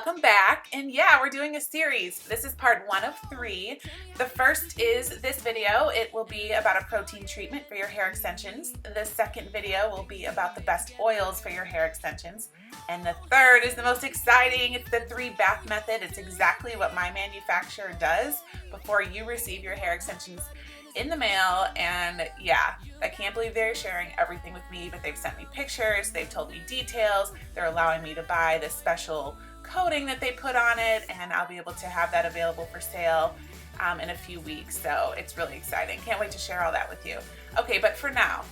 welcome back. And yeah, we're doing a series. This is part 1 of 3. The first is this video. It will be about a protein treatment for your hair extensions. The second video will be about the best oils for your hair extensions. And the third is the most exciting. It's the 3-bath method. It's exactly what my manufacturer does before you receive your hair extensions in the mail. And yeah, I can't believe they're sharing everything with me, but they've sent me pictures, they've told me details, they're allowing me to buy this special coating that they put on it, and I'll be able to have that available for sale in a few weeks. So it's really exciting. Can't wait to share all that with you. Okay, but for now,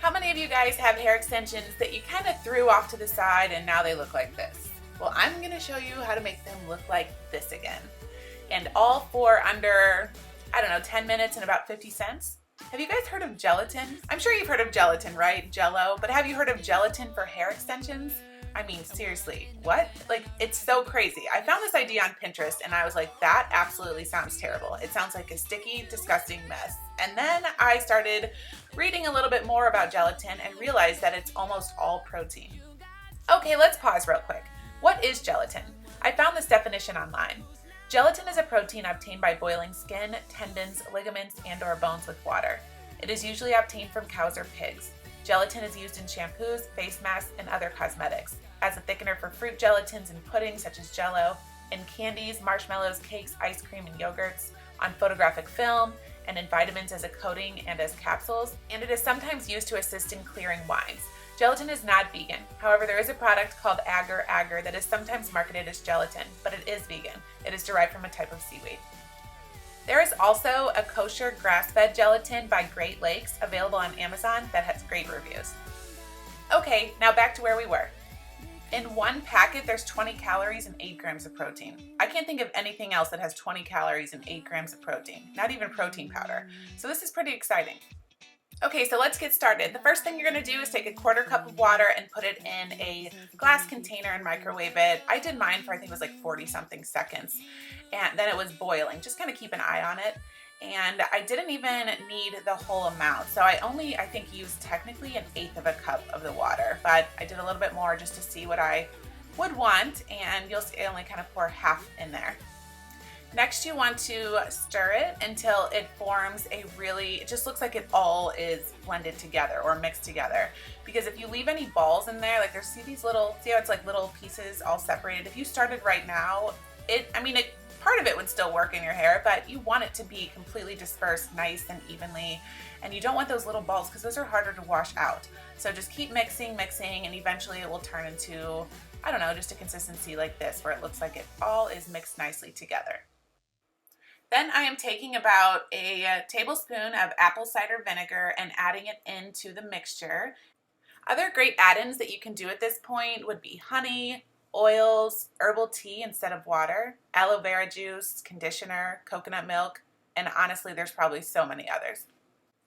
how many of you guys have hair extensions that you kind of threw off to the side and now they look like this? Well, I'm gonna show you how to make them look like this again. And all for under, I don't know, 10 minutes and about 50 cents. Have you guys heard of gelatin? I'm sure you've heard of gelatin, right? Jello, but have you heard of gelatin for hair extensions? I mean, seriously, what? Like, it's so crazy. I found this idea on Pinterest and I was like, that absolutely sounds terrible. It sounds like a sticky, disgusting mess. And then I started reading a little bit more about gelatin and realized that it's almost all protein. Okay, let's pause real quick. What is gelatin? I found this definition online. Gelatin is a protein obtained by boiling skin, tendons, ligaments, and/or bones with water. It is usually obtained from cows or pigs. Gelatin is used in shampoos, face masks, and other cosmetics, as a thickener for fruit gelatins and puddings such as Jell-O, in candies, marshmallows, cakes, ice cream, and yogurts, on photographic film, and in vitamins as a coating and as capsules, and it is sometimes used to assist in clearing wines. Gelatin is not vegan. However, there is a product called agar that is sometimes marketed as gelatin, but it is vegan. It is derived from a type of seaweed. There is also a kosher grass-fed gelatin by Great Lakes available on Amazon that has great reviews. Okay, now back to where we were. In one packet, there's 20 calories and 8 grams of protein. I can't think of anything else that has 20 calories and 8 grams of protein, not even protein powder. So this is pretty exciting. Okay, so let's get started. The first thing you're gonna do is take a 1/4 cup of water and put it in a glass container and microwave it. I did mine for, I think it was like 40 something seconds. And then it was boiling. Just kind of keep an eye on it. And I didn't even need the whole amount. So I only, I think, used technically 1/8 of a cup of the water, but I did a little bit more just to see what I would want. And you'll see I only kind of pour half in there. Next, you want to stir it until it forms a really, it just looks like it all is blended together or mixed together. Because if you leave any balls in there, like see these little, see how it's like little pieces all separated? If you started right now, part of it would still work in your hair, but you want it to be completely dispersed nice and evenly. And you don't want those little balls because those are harder to wash out. So just keep mixing, and eventually it will turn into, I don't know, just a consistency like this where it looks like it all is mixed nicely together. Then I am taking about a tablespoon of apple cider vinegar and adding it into the mixture. Other great add-ins that you can do at this point would be honey, oils, herbal tea instead of water, aloe vera juice, conditioner, coconut milk, and honestly, there's probably so many others.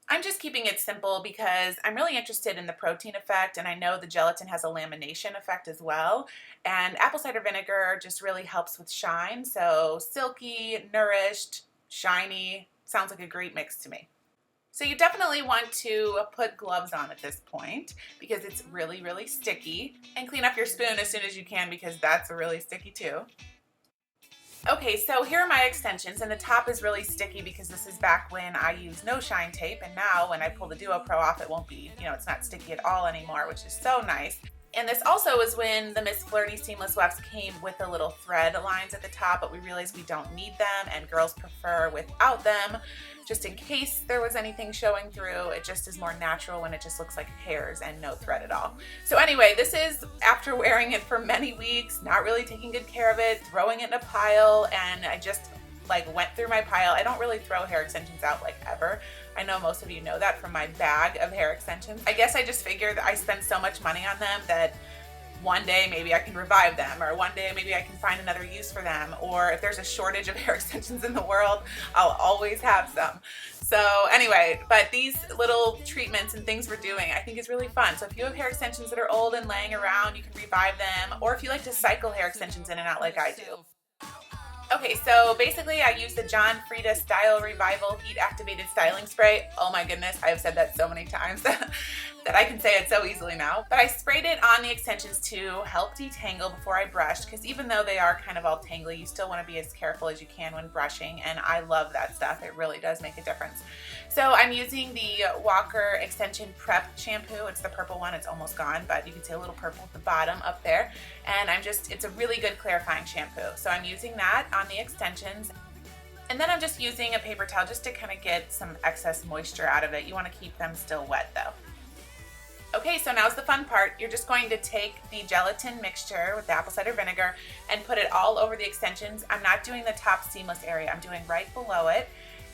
I'm just keeping it simple because I'm really interested in the protein effect, and I know the gelatin has a lamination effect as well. And apple cider vinegar just really helps with shine. So silky, nourished, shiny, sounds like a great mix to me. So you definitely want to put gloves on at this point because it's really, really sticky. And clean up your spoon as soon as you can because that's really sticky too. Okay, so here are my extensions, and the top is really sticky because this is back when I used no shine tape, and now when I pull the Duo Pro off, it won't be, it's not sticky at all anymore, which is so nice. And this also is when the Miss Flirty Seamless Wefts came with the little thread lines at the top, but we realized we don't need them, and girls prefer without them. Just in case there was anything showing through, it just is more natural when it just looks like hairs and no thread at all. So anyway, this is after wearing it for many weeks, not really taking good care of it, throwing it in a pile, and I just went through my pile. I don't really throw hair extensions out ever. I know most of you know that from my bag of hair extensions. I guess I just figured I spend so much money on them that one day maybe I can revive them, or one day maybe I can find another use for them, or if there's a shortage of hair extensions in the world, I'll always have some. So anyway, but these little treatments and things we're doing I think is really fun. So if you have hair extensions that are old and laying around, you can revive them, or if you like to cycle hair extensions in and out like I do. Okay, so basically I use the John Frieda Style Revival Heat Activated Styling Spray. Oh my goodness, I have said that so many times that I can say it so easily now. But I sprayed it on the extensions to help detangle before I brushed, because even though they are kind of all tangly, you still want to be as careful as you can when brushing, and I love that stuff. It really does make a difference. So I'm using the Walker Extension Prep Shampoo. It's the purple one. It's almost gone, but you can see a little purple at the bottom up there. And it's a really good clarifying shampoo. So I'm using that on the extensions. And then I'm just using a paper towel just to kind of get some excess moisture out of it. You want to keep them still wet though. Okay, so now's the fun part. You're just going to take the gelatin mixture with the apple cider vinegar and put it all over the extensions. I'm not doing the top seamless area. I'm doing right below it.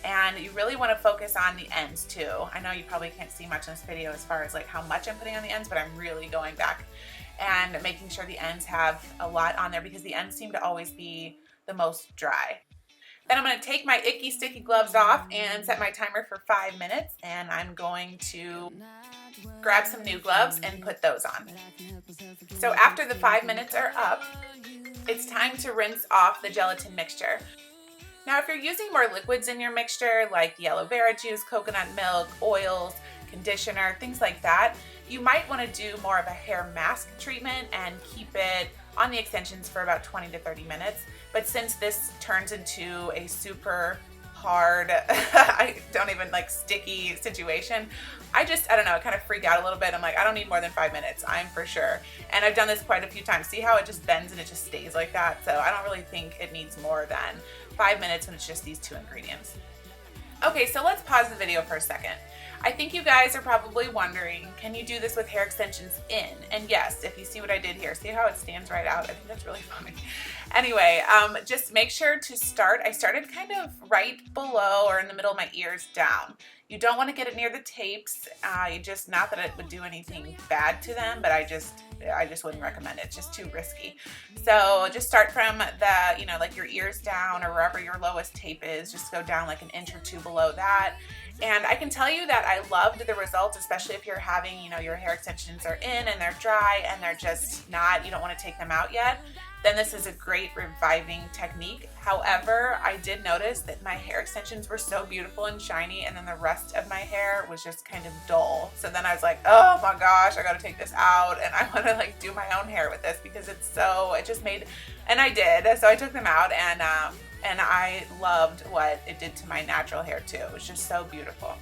And you really want to focus on the ends too. I know you probably can't see much in this video as far as like how much I'm putting on the ends, but I'm really going back and making sure the ends have a lot on there, because the ends seem to always be the most dry. Then I'm going to take my icky sticky gloves off and set my timer for 5 minutes, and I'm going to grab some new gloves and put those on. So after the 5 minutes are up, it's time to rinse off the gelatin mixture. Now if you're using more liquids in your mixture, like the aloe vera juice, coconut milk, oils, conditioner, things like that, you might want to do more of a hair mask treatment and keep it on the extensions for about 20 to 30 minutes. But since this turns into a super hard, I don't even like sticky situation, I don't know, I kind of freak out a little bit. I'm like, I don't need more than 5 minutes, I'm for sure. And I've done this quite a few times. See how it just bends and it just stays like that? So I don't really think it needs more than 5 minutes when it's just these two ingredients. Okay, so let's pause the video for a second. I think you guys are probably wondering, can you do this with hair extensions in? And yes, if you see what I did here, see how it stands right out? I think that's really funny. Anyway, just make sure to start. I started kind of right below or in the middle of my ears down. You don't want to get it near the tapes. Not that it would do anything bad to them, but I just wouldn't recommend it. It's just too risky. So just start from the, like your ears down or wherever your lowest tape is. Just go down like an inch or two below that. And I can tell you that I loved the results, especially if you're having, your hair extensions are in and they're dry and they're just not, you don't want to take them out yet. Then this is a great reviving technique. However, I did notice that my hair extensions were so beautiful and shiny, and then the rest of my hair was just kind of dull. So then I was like, oh my gosh, I gotta take this out, and I wanna like do my own hair with this because it just made, and I did. So I took them out, and I loved what it did to my natural hair too. It was just so beautiful.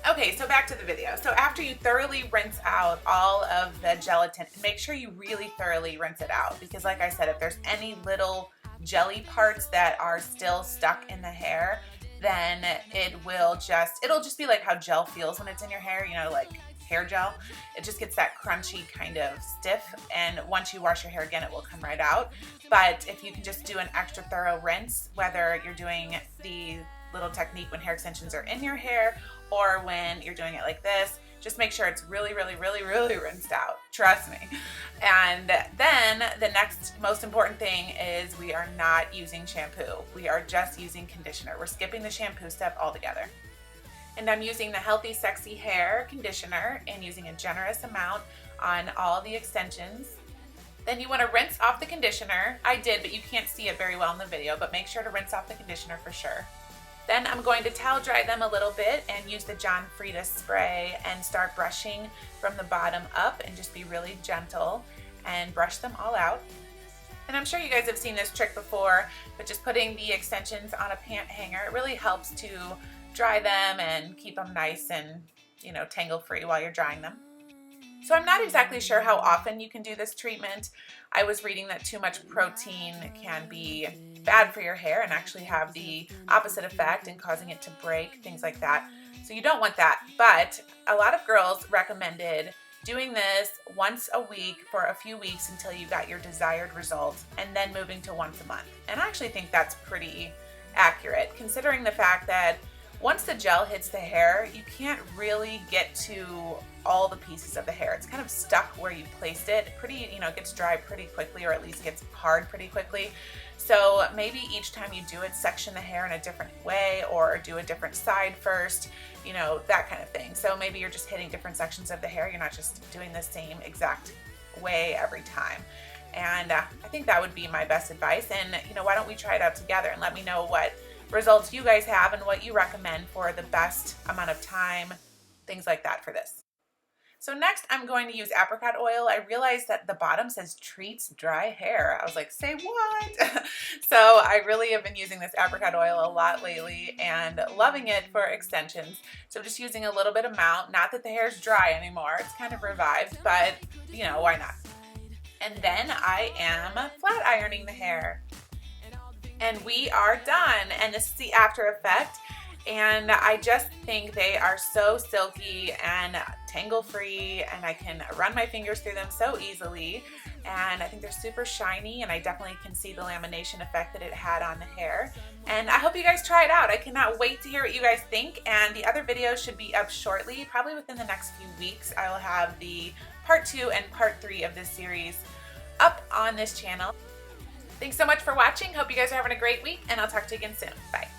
Okay, so back to the video. So after you thoroughly rinse out all of the gelatin, make sure you really thoroughly rinse it out, because like I said, if there's any little jelly parts that are still stuck in the hair, then it'll just be like how gel feels when it's in your hair, like hair gel. It just gets that crunchy kind of stiff, and once you wash your hair again, it will come right out. But if you can just do an extra thorough rinse, whether you're doing the little technique when hair extensions are in your hair or when you're doing it like this, just make sure it's really, really, really, really rinsed out. Trust me. And then the next most important thing is we are not using shampoo. We are just using conditioner. We're skipping the shampoo step altogether. And I'm using the Healthy Sexy Hair conditioner and using a generous amount on all the extensions. Then you want to rinse off the conditioner. I did, but you can't see it very well in the video, but make sure to rinse off the conditioner for sure. Then I'm going to towel dry them a little bit and use the John Frieda spray and start brushing from the bottom up and just be really gentle and brush them all out. And I'm sure you guys have seen this trick before, but just putting the extensions on a pant hanger, it really helps to dry them and keep them nice and, tangle free while you're drying them. So I'm not exactly sure how often you can do this treatment. I was reading that too much protein can be bad for your hair and actually have the opposite effect and causing it to break, things like that. So you don't want that. But a lot of girls recommended doing this once a week for a few weeks until you got your desired results, and then moving to once a month. And I actually think that's pretty accurate, considering the fact that once the gel hits the hair, you can't really get to all the pieces of the hair. It's kind of stuck where you placed it. It gets dry pretty quickly, or at least gets hard pretty quickly. So maybe each time you do it, section the hair in a different way or do a different side first, that kind of thing. So maybe you're just hitting different sections of the hair. You're not just doing the same exact way every time. And I think that would be my best advice. And you know, why don't we try it out together and let me know what results you guys have and what you recommend for the best amount of time, things like that for this. So next I'm going to use apricot oil. I realized that the bottom says treats dry hair. I was like, say what? So I really have been using this apricot oil a lot lately and loving it for extensions. So I'm just using a little bit amount. Not that the hair's dry anymore. It's kind of revived, but you know, why not? And then I am flat ironing the hair. And we are done. And this is the after effect. And I just think they are so silky and tangle free, and I can run my fingers through them so easily. And I think they're super shiny, and I definitely can see the lamination effect that it had on the hair. And I hope you guys try it out. I cannot wait to hear what you guys think. And the other videos should be up shortly, probably within the next few weeks. I will have the part 2 and part 3 of this series up on this channel. Thanks so much for watching. Hope you guys are having a great week, and I'll talk to you again soon. Bye.